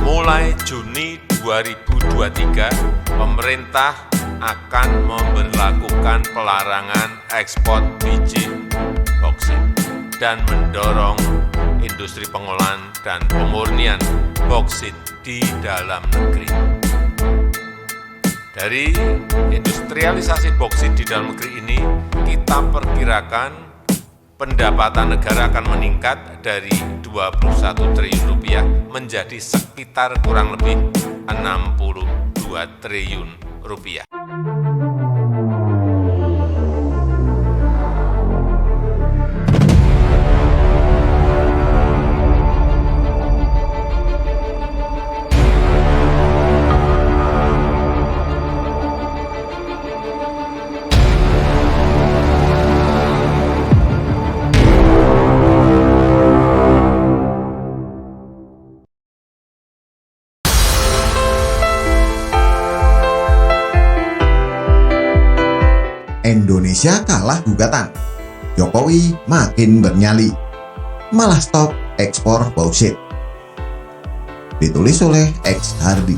Mulai Juni 2023, pemerintah akan memberlakukan pelarangan ekspor biji boksit dan mendorong industri pengolahan dan pemurnian boksit di dalam negeri. Dari industrialisasi boksit di dalam negeri ini, kita perkirakan pendapatan negara akan meningkat dari 21 triliun rupiah menjadi sekitar kurang lebih 62 triliun rupiah. Indonesia kalah gugatan, Jokowi makin bernyali, malah stop ekspor bauksit. Ditulis oleh X Hardy.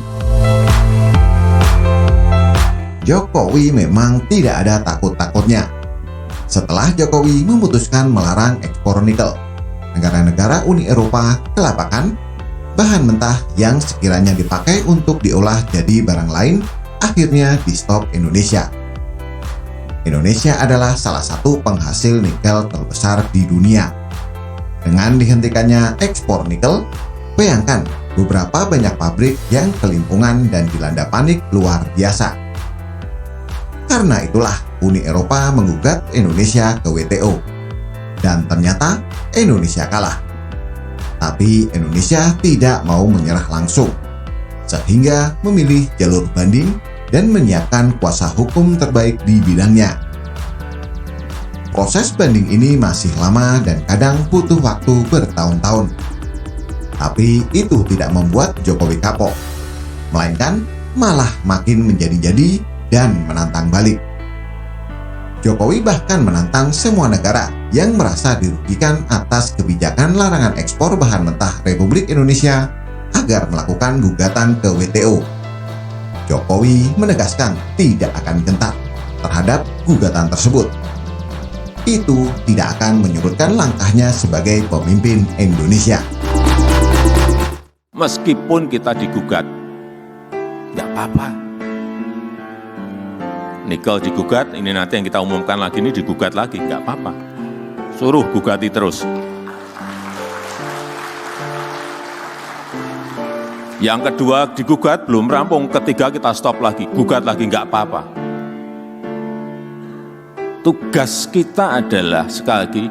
Jokowi memang tidak ada takut-takutnya. Setelah Jokowi memutuskan melarang ekspor nikel, negara-negara Uni Eropa kelapakan bahan mentah yang sekiranya dipakai untuk diolah jadi barang lain akhirnya di stop Indonesia. Indonesia adalah salah satu penghasil nikel terbesar di dunia. Dengan dihentikannya ekspor nikel, bayangkan beberapa banyak pabrik yang kelimpungan dan dilanda panik luar biasa. Karena itulah Uni Eropa menggugat Indonesia ke WTO. Dan ternyata Indonesia kalah. Tapi Indonesia tidak mau menyerah langsung, sehingga memilih jalur banding dan menyiapkan kuasa hukum terbaik di bidangnya. Proses banding ini masih lama dan kadang butuh waktu bertahun-tahun. Tapi itu tidak membuat Jokowi kapok, melainkan malah makin menjadi-jadi dan menantang balik. Jokowi bahkan menantang semua negara yang merasa dirugikan atas kebijakan larangan ekspor bahan mentah Republik Indonesia agar melakukan gugatan ke WTO. Jokowi menegaskan tidak akan gentar terhadap gugatan tersebut. Itu tidak akan menyurutkan langkahnya sebagai pemimpin Indonesia. Meskipun kita digugat, nggak apa-apa. Nikel digugat, ini nanti yang kita umumkan lagi ini digugat lagi, nggak apa-apa. Suruh gugati terus. Yang kedua digugat, belum rampung. Ketiga kita stop lagi, gugat lagi, nggak apa-apa. Tugas kita adalah, sekali lagi,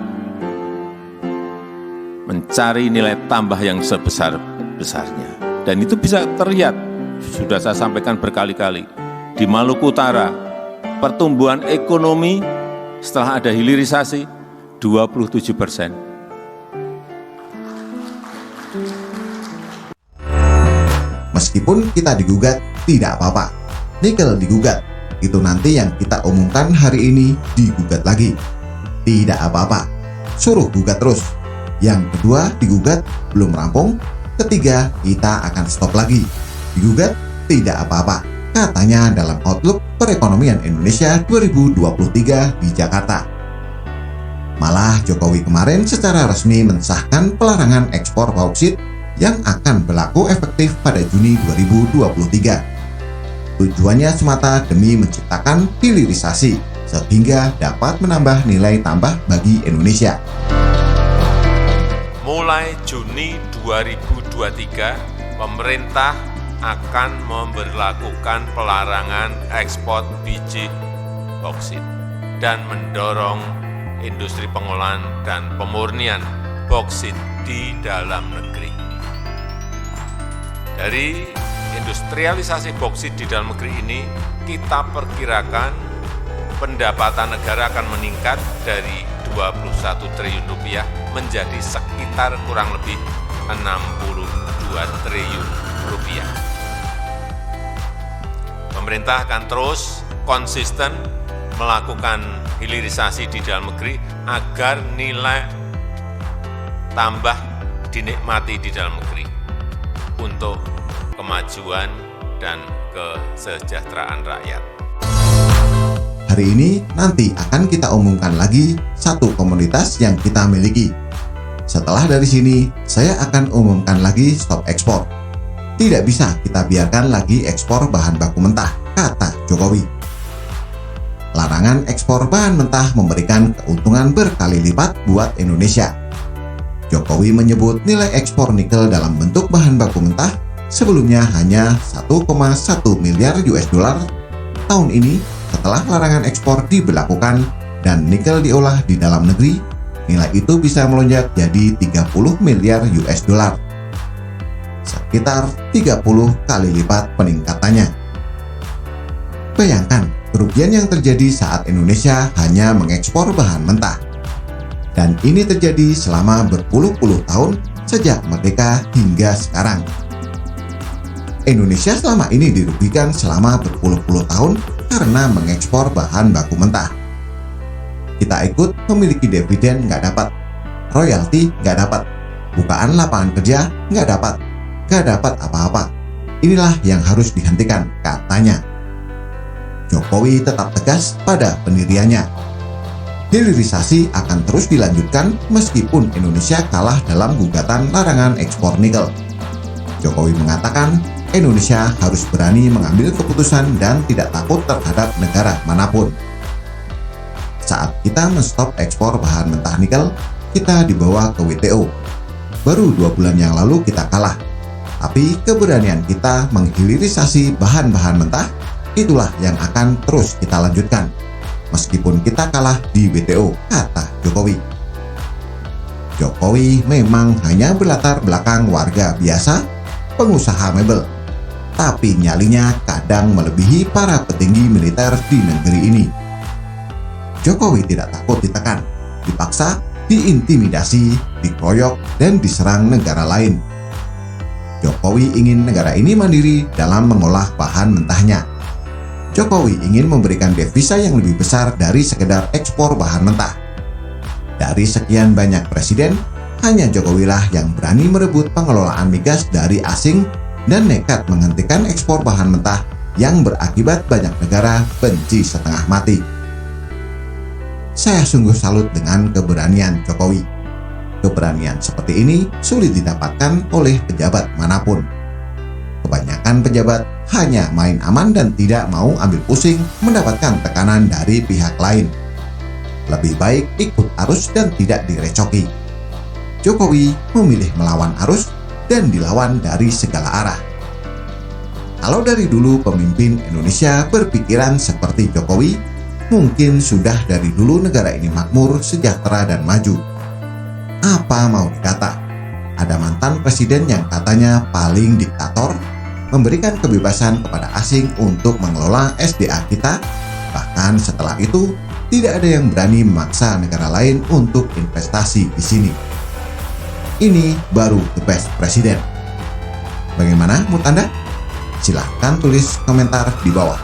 mencari nilai tambah yang sebesar-besarnya. Dan itu bisa terlihat, sudah saya sampaikan berkali-kali, di Maluku Utara, pertumbuhan ekonomi setelah ada hilirisasi 27%. Meskipun kita digugat, tidak apa-apa. Nikel digugat, itu nanti yang kita umumkan hari ini digugat lagi. Tidak apa-apa, suruh gugat terus. Yang kedua digugat, belum rampung. Ketiga, kita akan stop lagi. Digugat, tidak apa-apa, katanya dalam Outlook Perekonomian Indonesia 2023 di Jakarta. Malah Jokowi kemarin secara resmi mensahkan pelarangan ekspor bauksit yang akan berlaku efektif pada Juni 2023. Tujuannya semata demi menciptakan hilirisasi sehingga dapat menambah nilai tambah bagi Indonesia. Mulai Juni 2023, pemerintah akan memberlakukan pelarangan ekspor biji boksit dan mendorong industri pengolahan dan pemurnian boksit di dalam negeri. Dari industrialisasi boksit di dalam negeri ini, kita perkirakan pendapatan negara akan meningkat dari 21 triliun rupiah menjadi sekitar kurang lebih 62 triliun rupiah. Pemerintah akan terus konsisten melakukan hilirisasi di dalam negeri agar nilai tambah dinikmati di dalam negeri untuk kemajuan dan kesejahteraan rakyat. Hari ini nanti akan kita umumkan lagi satu komoditas yang kita miliki. Setelah dari sini, saya akan umumkan lagi stop ekspor. Tidak bisa kita biarkan lagi ekspor bahan baku mentah, kata Jokowi. Larangan ekspor bahan mentah memberikan keuntungan berkali lipat buat Indonesia. Jokowi menyebut nilai ekspor nikel dalam bentuk bahan baku mentah sebelumnya hanya 1,1 miliar US dollar. Tahun ini, setelah larangan ekspor diberlakukan dan nikel diolah di dalam negeri, nilai itu bisa melonjak jadi 30 miliar US dollar. Sekitar 30 kali lipat peningkatannya. Bayangkan kerugian yang terjadi saat Indonesia hanya mengekspor bahan mentah. Dan ini terjadi selama berpuluh-puluh tahun sejak merdeka hingga sekarang. Indonesia selama ini dirugikan selama berpuluh-puluh tahun karena mengekspor bahan baku mentah. Kita ikut memiliki dividen nggak dapat, royalti nggak dapat, bukaan lapangan kerja nggak dapat apa-apa. Inilah yang harus dihentikan, katanya. Jokowi tetap tegas pada pendiriannya. Hilirisasi akan terus dilanjutkan meskipun Indonesia kalah dalam gugatan larangan ekspor nikel. Jokowi mengatakan Indonesia harus berani mengambil keputusan dan tidak takut terhadap negara manapun. Saat kita menstop ekspor bahan mentah nikel, kita dibawa ke WTO. Baru 2 bulan yang lalu kita kalah. Tapi keberanian kita menghilirisasi bahan-bahan mentah, itulah yang akan terus kita lanjutkan. Meskipun kita kalah di WTO, kata Jokowi. Jokowi memang hanya berlatar belakang warga biasa, pengusaha mebel. Tapi nyalinya kadang melebihi para petinggi militer di negeri ini. Jokowi tidak takut ditekan, dipaksa, diintimidasi, dikeroyok, dan diserang negara lain. Jokowi ingin negara ini mandiri dalam mengolah bahan mentahnya. Jokowi ingin memberikan devisa yang lebih besar dari sekedar ekspor bahan mentah. Dari sekian banyak presiden, hanya Jokowilah yang berani merebut pengelolaan migas dari asing dan nekat menghentikan ekspor bahan mentah yang berakibat banyak negara benci setengah mati. Saya sungguh salut dengan keberanian Jokowi. Keberanian seperti ini sulit didapatkan oleh pejabat manapun. Kebanyakan pejabat hanya main aman dan tidak mau ambil pusing mendapatkan tekanan dari pihak lain. Lebih baik ikut arus dan tidak direcoki. Jokowi memilih melawan arus dan dilawan dari segala arah. Kalau dari dulu pemimpin Indonesia berpikiran seperti Jokowi, mungkin sudah dari dulu negara ini makmur, sejahtera, dan maju. Apa mau dikata? Ada mantan presiden yang katanya paling diktator, memberikan kebebasan kepada asing untuk mengelola SDA kita. Bahkan setelah itu, tidak ada yang berani memaksa negara lain untuk investasi di sini. Ini baru the best presiden. Bagaimana menurut Anda? Silahkan tulis komentar di bawah.